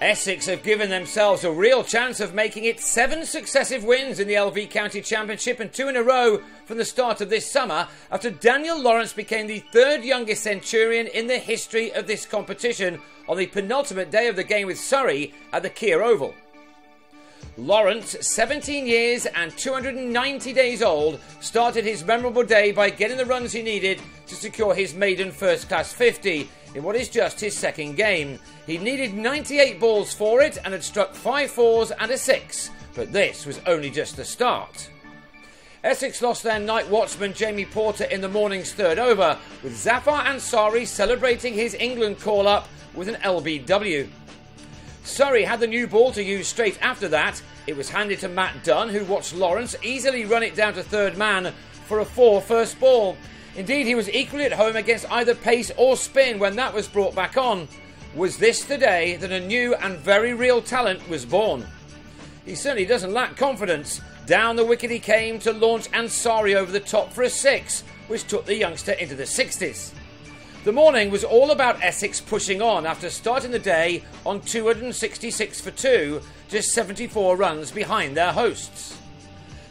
Essex have given themselves a real chance of making it 7 successive wins in the LV County Championship and 2 in a row from the start of this summer after Daniel Lawrence became the 3rd youngest centurion in the history of this competition on the penultimate day of the game with Surrey at the Kia Oval. Lawrence, 17 years and 290 days old, started his memorable day by getting the runs he needed to secure his maiden first-class 50 in what is just his 2nd game. He needed 98 balls for it and had struck 5 fours and a 6, but this was only just the start. Essex lost their night watchman Jamie Porter in the morning's 3rd over, with Zafar Ansari celebrating his England call-up with an LBW. Surrey had the new ball to use straight after that. It was handed to Matt Dunn, who watched Lawrence easily run it down to 3rd man for a 4 first ball. Indeed, he was equally at home against either pace or spin when that was brought back on. Was this the day that a new and very real talent was born? He certainly doesn't lack confidence. Down the wicket he came to launch Ansari over the top for a 6, which took the youngster into the 60s. The morning was all about Essex pushing on after starting the day on 266 for 2, just 74 runs behind their hosts.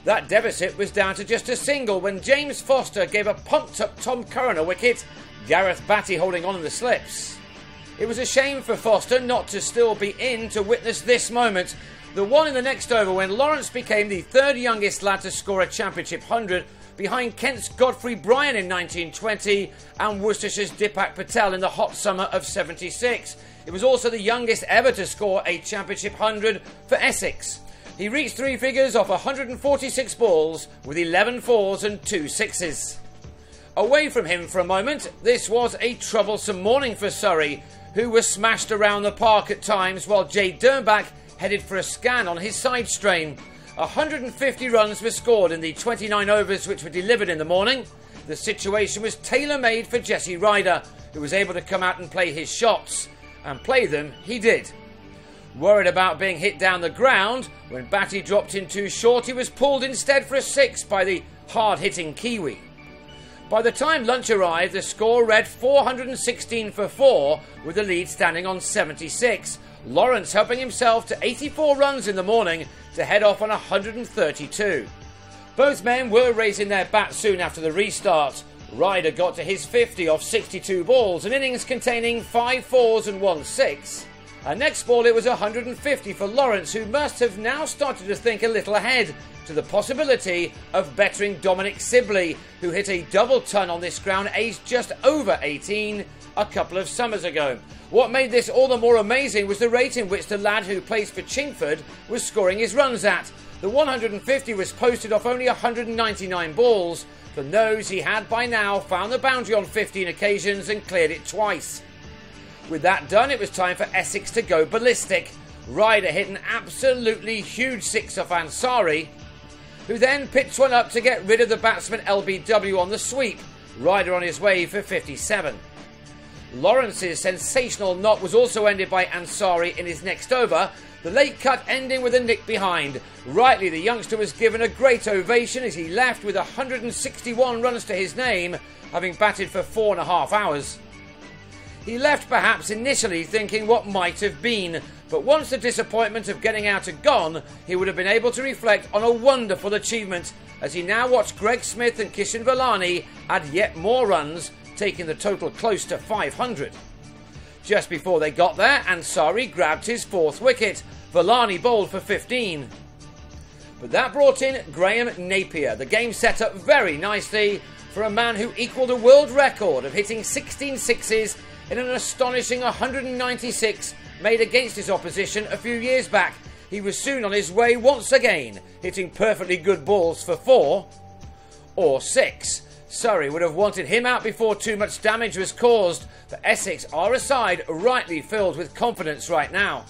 That deficit was down to just a single when James Foster gave a pumped-up Tom Curran a wicket, Gareth Batty holding on in the slips. It was a shame for Foster not to still be in to witness this moment, the one in the next over when Lawrence became the 3rd youngest lad to score a Championship 100 behind Kent's Godfrey Bryan in 1920 and Worcestershire's Dipak Patel in the hot summer of 76. It was also the youngest ever to score a Championship 100 for Essex. He reached 3 figures off 146 balls with 11 fours and 2 sixes. Away from him for a moment, this was a troublesome morning for Surrey, who were smashed around the park at times while Jay Dernbach headed for a scan on his side strain. 150 runs were scored in the 29 overs which were delivered in the morning. The situation was tailor-made for Jesse Ryder, who was able to come out and play his shots. And play them he did. Worried about being hit down the ground, when Batty dropped in too short, he was pulled instead for a 6 by the hard-hitting Kiwi. By the time lunch arrived, the score read 416 for 4, with the lead standing on 76. Lawrence helping himself to 84 runs in the morning to head off on 132. Both men were raising their bats soon after the restart. Ryder got to his 50 off 62 balls, an innings containing 5 fours and 1 6. And next ball it was 150 for Lawrence, who must have now started to think a little ahead to the possibility of bettering Dominic Sibley, who hit a double ton on this ground aged just over 18 a couple of summers ago. What made this all the more amazing was the rate in which the lad who plays for Chingford was scoring his runs at. The 150 was posted off only 199 balls. From those, he had by now found the boundary on 15 occasions and cleared it twice. With that done, it was time for Essex to go ballistic. Ryder hit an absolutely huge 6 off Ansari, who then pitched one up to get rid of the batsman LBW on the sweep. Ryder on his way for 57. Lawrence's sensational knock was also ended by Ansari in his next over, the late cut ending with a nick behind. Rightly, the youngster was given a great ovation as he left with 161 runs to his name, having batted for 4.5 hours. He left perhaps initially thinking what might have been, but once the disappointment of getting out had gone, he would have been able to reflect on a wonderful achievement as he now watched Greg Smith and Kishan Vellani add yet more runs, taking the total close to 500. Just before they got there, Ansari grabbed his 4th wicket. Vellani bowled for 15. But that brought in Graham Napier. The game set up very nicely for a man who equalled a world record of hitting 16 sixes in an astonishing 196 made against his opposition a few years back. He was soon on his way once again, hitting perfectly good balls for 4 or 6. Surrey would have wanted him out before too much damage was caused, but Essex are a side rightly filled with confidence right now.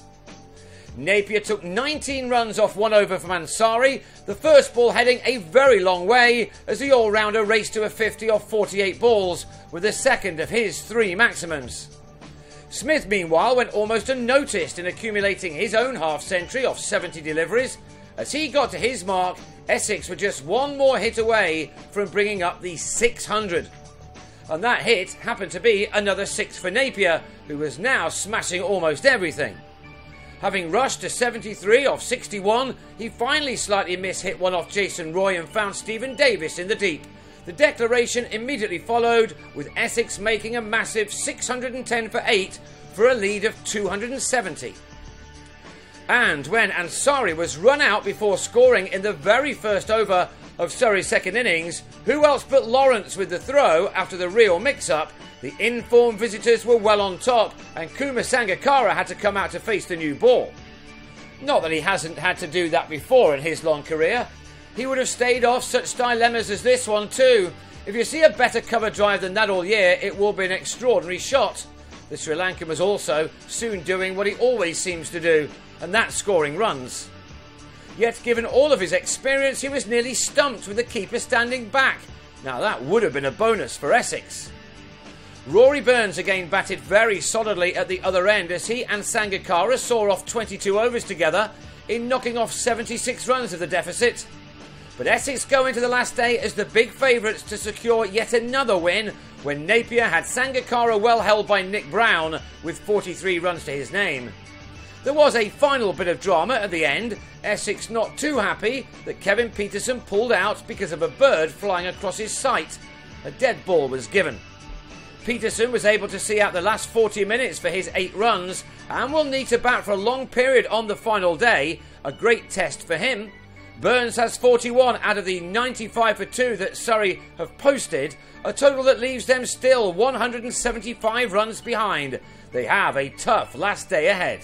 Napier took 19 runs off 1 over from Ansari, the first ball heading a very long way as the all-rounder raced to a 50 off 48 balls with the second of his 3 maximums. Smith meanwhile went almost unnoticed in accumulating his own half-century off 70 deliveries. As he got to his mark, Essex were just 1 more hit away from bringing up the 600. And that hit happened to be another 6 for Napier, who was now smashing almost everything. Having rushed to 73 off 61, he finally slightly mishit one off Jason Roy and found Stephen Davis in the deep. The declaration immediately followed, with Essex making a massive 610 for 8 for a lead of 270. And when Ansari was run out before scoring in the very first over of Surrey's second innings, who else but Lawrence with the throw after the real mix-up? The informed visitors were well on top, and Kuma Sangakkara had to come out to face the new ball. Not that he hasn't had to do that before in his long career. He would have stayed off such dilemmas as this one too. If you see a better cover drive than that all year, it will be an extraordinary shot. The Sri Lankan was also soon doing what he always seems to do, and that's scoring runs. Yet given all of his experience, he was nearly stumped with the keeper standing back. Now that would have been a bonus for Essex. Rory Burns again batted very solidly at the other end as he and Sangakkara saw off 22 overs together in knocking off 76 runs of the deficit. But Essex go into the last day as the big favourites to secure yet another win when Napier had Sangakkara well held by Nick Brown with 43 runs to his name. There was a final bit of drama at the end, Essex not too happy that Kevin Pietersen pulled out because of a bird flying across his sight. A dead ball was given. Pietersen was able to see out the last 40 minutes for his 8 runs and will need to bat for a long period on the final day, a great test for him. Burns has 41 out of the 95 for 2 that Surrey have posted, a total that leaves them still 175 runs behind. They have a tough last day ahead.